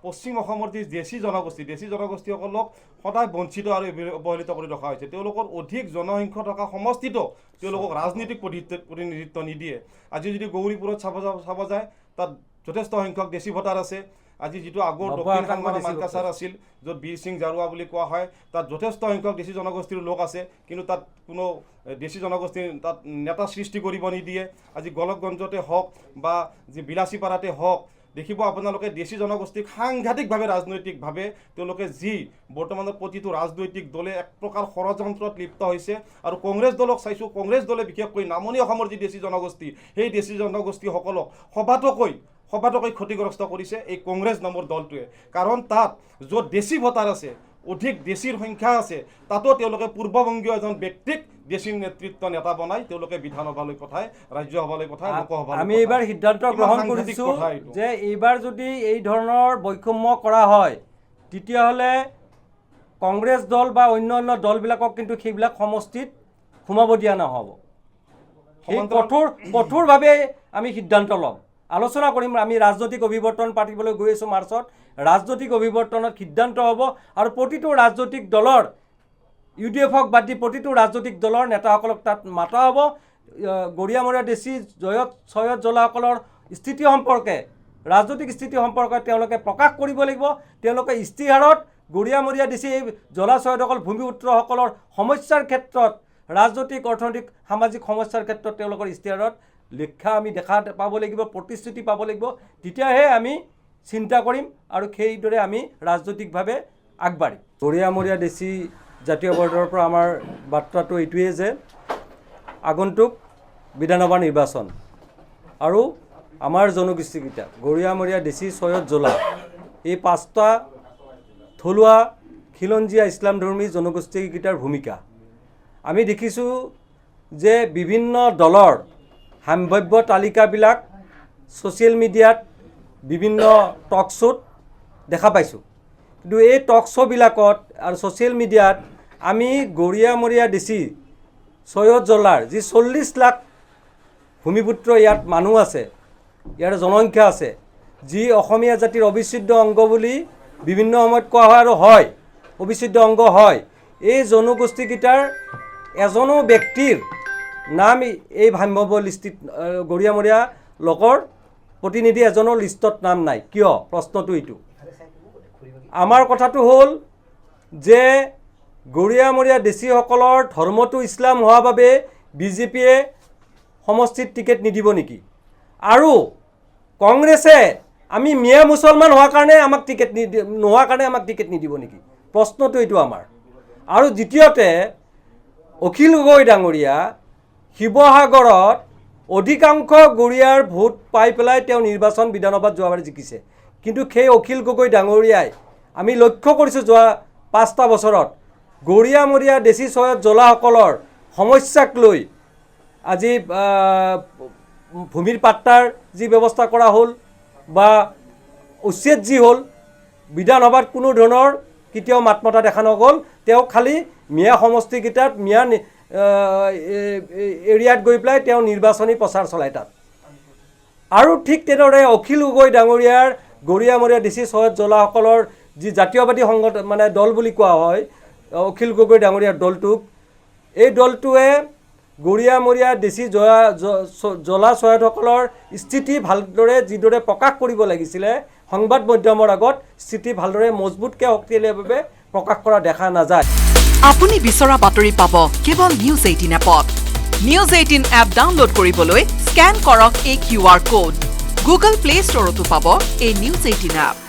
পশ্চিম অসমৰ যি দেশী জনগোষ্ঠীসকলক সদায় বঞ্চিত আৰু অৱহেলিত কৰি ৰখা হৈছে তেওঁলোকৰ অধিক জনসংখ্যা থকা সমষ্টিতো তেওঁলোকক ৰাজনৈতিক প্ৰতিনিধিত্ব নিদিয়ে আজি যদি গৌৰীপুৰত চাব যায় তাত যথেষ্ট সংখ্যক দেশী ভোটাৰ আছে আজি যিটো আগৰ দক্ষিণ কাংমাৰা মানকাছাৰ আছিল য'ত বীৰ সিং জাৰুৱা বুলি কোৱা হয় তাত যথেষ্ট সংখ্যক দেশী জনগোষ্ঠীৰ লোক আছে কিন্তু তাত কোনো দেশী জনগোষ্ঠীৰ তাত নেতা সৃষ্টি কৰিব নিদিয়ে আজি গলকগঞ্জতে হওক বা যি বিলাসীপাৰাতে হওক দেখিব আপোনালোকে দেশী জনগোষ্ঠীক সাংঘাতিকভাৱে ৰাজনৈতিকভাৱে তেওঁলোকে যি বৰ্তমানৰ প্ৰতিটো ৰাজনৈতিক দলে এক প্ৰকাৰ ষড়যন্ত্ৰত লিপ্ত হৈছে আৰু কংগ্ৰেছ দলক চাইছোঁ কংগ্ৰেছ দলে বিশেষকৈ নামনি অসমৰ যি দেশী জনগোষ্ঠী সেই দেশী জনগোষ্ঠীসকলক সবাতোকৈ ক্ষতিগ্ৰস্ত কৰিছে এই কংগ্ৰেছ নামৰ দলটোৱে কাৰণ তাত য'ত দেশী ভোটাৰ আছে অধিক দেশীৰ সংখ্যা আছে তাতো তেওঁলোকে পূৰ্ববংগীয় এজন ব্যক্তিক দেশীৰ নেতা বনাই তেওঁলোকে বিধানসভালৈ পঠায় ৰাজ্যসভালৈ পঠায় লোকসভালৈ আমি এইবাৰ সিদ্ধান্ত গ্ৰহণ কৰিছোঁ যে এইবাৰ যদি এই ধৰণৰ বৈষম্য কৰা হয় তেতিয়াহ'লে কংগ্ৰেছ দল বা অন্যান্য দলবিলাকক কিন্তু সেইবিলাক সমষ্টিত সোমাব দিয়া নহ'ব সেই কঠোৰভাৱে আমি সিদ্ধান্ত ল'ম আলোচনা কৰিম আমি ৰাজনৈতিক অভিৱৰ্তন পাতিবলৈ গৈ আছোঁ মাৰ্চত ৰাজনৈতিক অভিৱৰ্তনত সিদ্ধান্ত হ'ব আৰু প্ৰতিটো ৰাজনৈতিক দলৰ UDF-ক বাদ দি প্ৰতিটো ৰাজনৈতিক দলৰ নেতাসকলক তাত মাতা হ'ব গৰিয়ামৰীয়া দেশী সৈয়দ জলাসকলৰ স্থিতি সম্পৰ্কে ৰাজনৈতিক স্থিতি সম্পৰ্কে তেওঁলোকে প্ৰকাশ কৰিব লাগিব তেওঁলোকে ইস্তিহাৰত গৰিয়ামৰীয়া দেশী জলা সৈয়দসকল ভূমিপুত্ৰসকলৰ সমস্যাৰ ক্ষেত্ৰত ৰাজনৈতিক অৰ্থনৈতিক সামাজিক সমস্যাৰ ক্ষেত্ৰত তেওঁলোকৰ ইস্তিহাৰত লিখা আমি দেখা পাব লাগিব প্ৰতিশ্ৰুতি পাব লাগিব তেতিয়াহে আমি চিন্তা কৰিম আৰু সেইদৰে আমি ৰাজনৈতিকভাৱে আগবাঢ়িম গৰিয়ামৰীয়া দেশী জাতীয় বৰ্ডৰ পৰা আমাৰ বাৰ্তাটো এইটোৱে যে আগন্তুক বিধানসভা নিৰ্বাচন আৰু আমাৰ জনগোষ্ঠীকেইটা গৰিয়ামৰীয়া দেশী সৈয়দ জলা এই 5টা থলুৱা খিলঞ্জীয়া ইছলামধৰ্মী জনগোষ্ঠীকেইটাৰ ভূমিকা আমি দেখিছোঁ যে বিভিন্ন দলৰ সম্ভাৱ্য তালিকাবিলাক ছ'চিয়েল মিডিয়াত বিভিন্ন টক শ্ব'ত দেখা পাইছোঁ কিন্তু এই টক শ্ব'বিলাকত আৰু ছ'চিয়েল মিডিয়াত আমি গৰিয়ামৰীয়া দেশী সৈয়দ জলাৰ যি 40 লাখ ভূমিপুত্ৰ ইয়াত মানুহ আছে ইয়াৰ জনসংখ্যা আছে যি অসমীয়া জাতিৰ অবিচ্ছেদ্য অংগ বুলি বিভিন্ন সময়ত কোৱা হয় আৰু হয় অবিচ্ছেদ্য অংগ হয় এই জনগোষ্ঠীকেইটাৰ এজনো ব্যক্তিৰ নাম এই সম্ভাৱ্য লিষ্টত গৰিয়ামৰীয়া লোকৰ প্ৰতিনিধি এজনৰ লিষ্টত নাম নাই কিয় প্ৰশ্নটো এইটো আমাৰ কথাটো হ'ল যে গৰিয়ামৰীয়া দেশীসকলৰ ধৰ্মটো ইছলাম হোৱা বাবে বিজেপিয়ে সমষ্টিত টিকেট নিদিব নেকি আৰু কংগ্ৰেছে আমি মিয়া মুছলমান হোৱাৰ কাৰণে আমাক টিকেট নিদিব নেকি প্ৰশ্নটো এইটো আমাৰ আৰু দ্বিতীয়তে অখিল গগৈ ডাঙৰীয়া শিৱসাগৰত অধিকাংশ গৰিয়াৰ ভোট পাই পেলাই তেওঁ নিৰ্বাচন বিধানসভাত যোৱাবাৰে জিকিছে কিন্তু সেই অখিল গগৈ ডাঙৰীয়াই আমি লক্ষ্য কৰিছোঁ যোৱা 5টা বছৰত গৰিয়ামৰীয়া দেশী সৈয়দ জলাসকলৰ সমস্যাক লৈ আজি ভূমিৰ পাট্টাৰ যি ব্যৱস্থা কৰা হ'ল বা উচ্ছেদ যি হ'ল বিধানসভাত কোনো ধৰণৰ কেতিয়াও মাত মতা দেখা নগ'ল তেওঁ খালি মিয়া সমষ্টিকেইটাত মিয়া এৰিয়াত গৈ পেলাই তেওঁ নিৰ্বাচনী প্ৰচাৰ চলায় তাত আৰু ঠিক তেনেদৰে অখিল গগৈ ডাঙৰীয়াৰ গৰিয়ামৰীয়া দেশী সৈয়দ জলাসকলৰ যি জাতীয়বাদী সংগঠন মানে দল বুলি কোৱা হয় অখিল গগৈ ডাঙৰীয়াৰ দলটোক এই দলটোৱে গৰিয়ামৰীয়া দেশী জলা সৈয়দসকলৰ স্থিতি ভালদৰে যিদৰে প্ৰকাশ কৰিব লাগিছিলে সংবাদ মাধ্যমৰ আগত স্থিতি ভালদৰে মজবুতকৈ শক্তিশালীভাৱে প্ৰকাশ কৰা দেখা নাযায় আপুনি বিচৰা বাতৰি পাব কেৱল নিউজ 18 এপত নিউজ 18 এপ ডাউনলোড কৰিবলৈ স্ক্যান কৰক এই QR কোড গুগল প্লে ষ্টৰতো পাব এই নিউজ 18 এপ